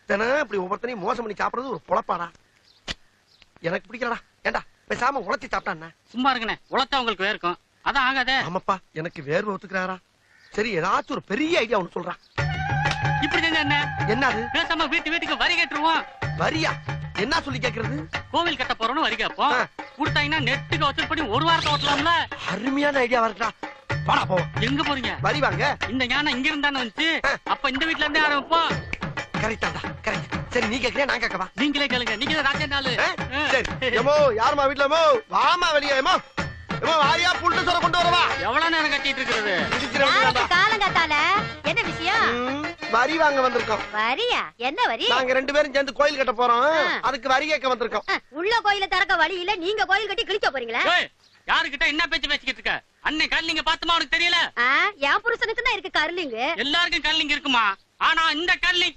தினம் இப்படி ஒவ்வொருத்தனையும் மோசம் பண்ணி சாப்பிடுறது ஒரு பொழப்பாடா. எனக்கு பிடிக்கலடா. ஏண்டா பேசாம உழைச்சி சாப்பிட்டா? சும்மா இருங்கண்ணே, உழைச்சா உங்களுக்கு வேர்க்கும். அதான் ஆகாதே. ஆமாப்பா, எனக்கு வேர்வை ஒத்துக்கிறாரா? சரி, ஏதாச்சும் ஒரு பெரிய ஐடியா ஒண்ணு சொல்றான். இப்படி செஞ்சா என்ன? என்னது? பேசாம வீட்டுக்கு வரி கட்டுருவோம். வரியா? என்ன சொல்லி கேக்குறது? கோவில் கட்ட போறோம்னு வரி கேட்போம். கொடுத்தாங்கன்னா நெட்டுக்கு வசூல் பண்ணி ஒரு வாரத்தை ஓட்டலாம்ல. அருமையான ஐடியா வரட்டா. வாடா போ. எங்க போறீங்க? வரி வாங்க. இந்த ஞானம் இங்க இருந்தானே வந்துச்சு. அப்ப இந்த வீட்ல இருந்தே ஆரம்பிப்போம். கரெக்டாடா, கரெக்ட். சரி, நீ கேக்குறியா நான் கேட்கவா? நீங்களே கேளுங்க. நீங்க தான் ராஜா நாளு. சரி. எமோ யாருமா வீட்ல? எமோ வாமா வெளியே. எமோ எமோ வாரியா புல்ட்டு சோற கொண்டு வரவா? எவ்வளவு நேரம் கட்டிட்டு இருக்கிறது? காலங்காத்தால என்ன விஷயம்? வரி வாங்க வந்திருக்கோம். வரியா? என்ன வரி? நாங்க 2 பேரும் சேர்ந்து கோயில் கட்ட போறோம். அதுக்கு வரி கேட்க வந்திருக்கோம். உள்ள கோயில திறக்க வழி இல்ல, நீங்க கோயில் கட்டி கிழிக்க போறீங்களா? யாருக்கிட்ட என்ன பேச்சு பேசிக்கிட்டு இருக்க? அன்னை கல்லிங்க பாத்துமா உனக்கு தெரியல? என் புருஷனுக்கு தான் இருக்கு கர்லிங். எல்லாருக்கும் கல்லிங்க இருக்குமா? ஆனா இந்த கல்லிங்